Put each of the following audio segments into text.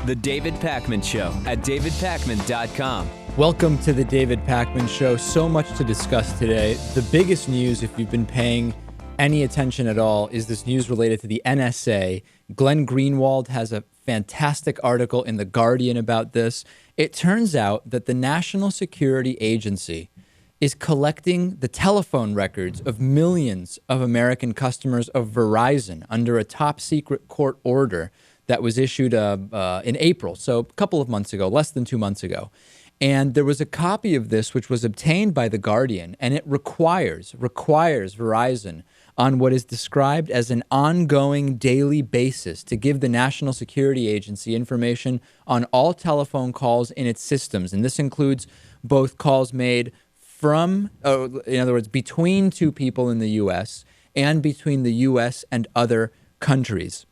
The David Pakman Show at davidpakman.com. Welcome to the David Pakman Show. So much to discuss today. The biggest news, if you've been paying any attention at all, is this news related to the NSA. Glenn Greenwald has a fantastic article in The Guardian about this. It turns out that the National Security Agency is collecting the telephone records of millions of American customers of Verizon under a top secret court order that was issued in April, so a couple of months ago, less than 2 months ago. And there was a copy of this which was obtained by The Guardian, and it requires Verizon on what is described as an ongoing daily basis to give the National Security Agency information on all telephone calls in its systems. And this includes both calls made from, in other words, between two people in the U.S. and between the U.S. and other countries.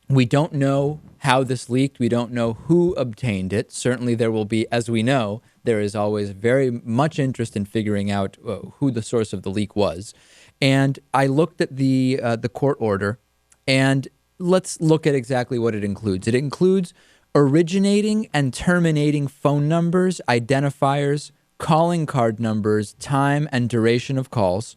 We don't know how this leaked. We don't know who obtained it. Certainly there will be, as we know, there is always very much interest in figuring out who the source of the leak was. And I looked at the court order, and let's look at exactly what it includes. It includes originating and terminating phone numbers, identifiers, calling card numbers, time and duration of calls.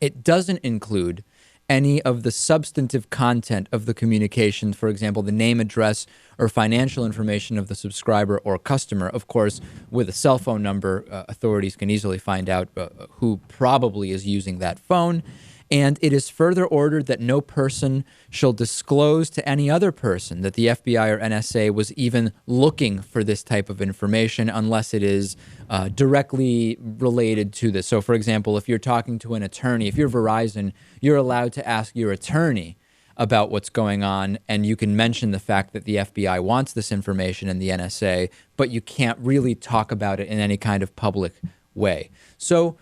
It doesn't include any of the substantive content of the communication, for example, the name, address, or financial information of the subscriber or customer. Of course, with a cell phone number, authorities can easily find out who probably is using that phone. And it is further ordered that no person shall disclose to any other person that the FBI or NSA was even looking for this type of information unless it is directly related to this. So, for example, if you're talking to an attorney, if you're Verizon, you're allowed to ask your attorney about what's going on, and you can mention the fact that the FBI wants this information and the NSA, but you can't really talk about it in any kind of public way. So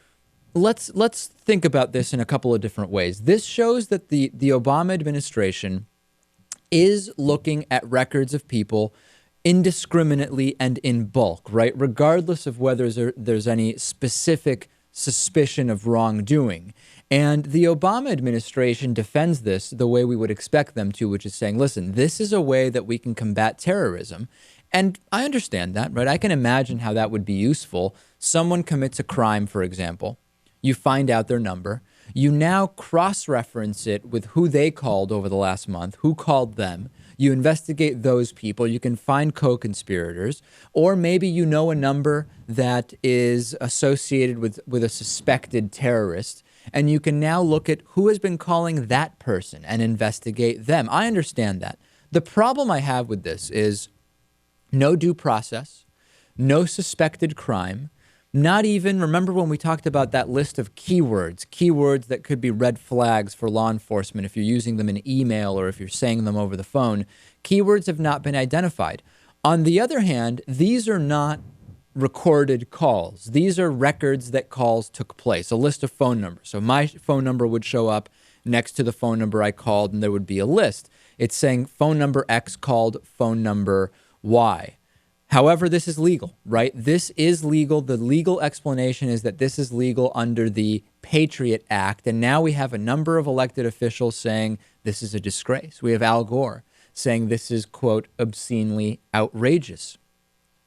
let's think about this in a couple of different ways. This shows that the Obama administration is looking at records of people indiscriminately and in bulk, right? Regardless of whether there's any specific suspicion of wrongdoing. And the Obama administration defends this the way we would expect them to, which is saying, listen, this is a way that we can combat terrorism. And I understand that, right? I can imagine how that would be useful. Someone commits a crime, for example. You find out their number. You now cross-reference it with who they called over the last month, who called them. You investigate those people. You can find co-conspirators. Or maybe you know a number that is associated with a suspected terrorist, and you can now look at who has been calling that person and investigate them. I understand that. The problem I have with this is no due process, no suspected crime. Not even, remember when we talked about that list of keywords that could be red flags for law enforcement if you're using them in email or if you're saying them over the phone. Keywords have not been identified. On the other hand, these are not recorded calls. These are records that calls took place, a list of phone numbers. So my phone number would show up next to the phone number I called, and there would be a list. It's saying phone number X called phone number Y. However, this is legal, right? This is legal. The legal explanation is that this is legal under the Patriot Act. And now we have a number of elected officials saying this is a disgrace. We have Al Gore saying this is, quote, obscenely outrageous.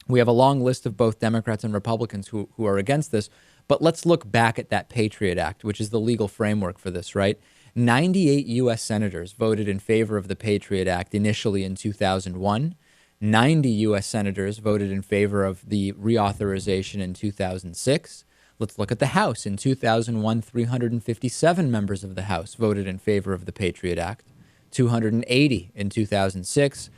We have a long list of both Democrats and Republicans who are against this. But let's look back at that Patriot Act, which is the legal framework for this, right? 98 U.S. senators voted in favor of the Patriot Act initially in 2001. 90 U.S. senators voted in favor of the reauthorization in 2006. Let's look at the House. In 2001, 357 members of the House voted in favor of the Patriot Act, 280 in 2006.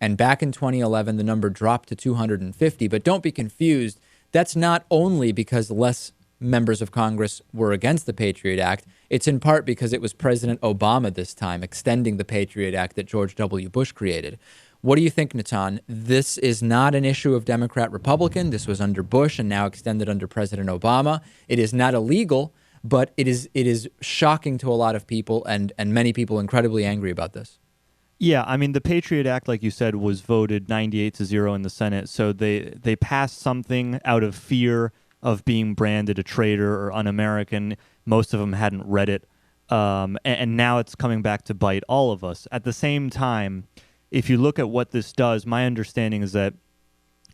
And back in 2011, the number dropped to 250. But don't be confused. That's not only because less members of Congress were against the Patriot Act. It's in part because it was President Obama this time extending the Patriot Act that George W. Bush created. What do you think, Natan? This is not an issue of Democrat-Republican. This was under Bush and now extended under President Obama. It is not illegal, but it is shocking to a lot of people and many people incredibly angry about this. Yeah, I mean, the Patriot Act, like you said, was voted 98-0 in the Senate. So they passed something out of fear of being branded a traitor or un-American. Most of them hadn't read it. And now it's coming back to bite all of us. At the same time, if you look at what this does, my understanding is that,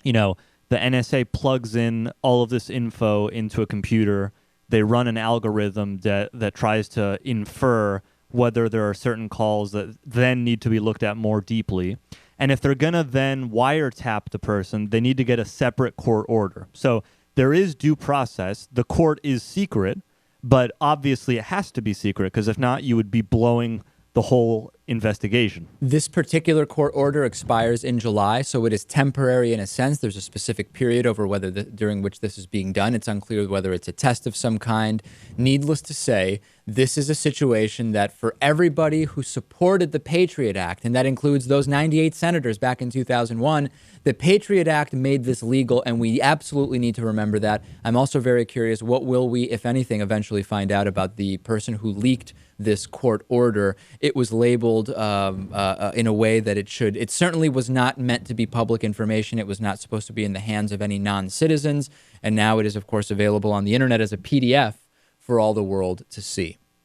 you know, the NSA plugs in all of this info into a computer. They run an algorithm that tries to infer whether there are certain calls that then need to be looked at more deeply. And if they're going to then wiretap the person, they need to get a separate court order. So there is due process. The court is secret, but obviously it has to be secret, because if not, you would be blowing the whole investigation. This particular court order expires in July, so it is temporary in a sense. There's a specific period over whether during which this is being done. It's unclear whether it's a test of some kind. Needless to say, this is a situation that for everybody who supported the Patriot Act, and that includes those 98 senators back in 2001, the Patriot Act made this legal, and we absolutely need to remember that. I'm also very curious, what will we, if anything, eventually find out about the person who leaked this court order? It was labeled in a way that it certainly was not meant to be public information. It was not supposed to be in the hands of any non-citizens. And now it is, of course, available on the internet as a PDF for all the world to see.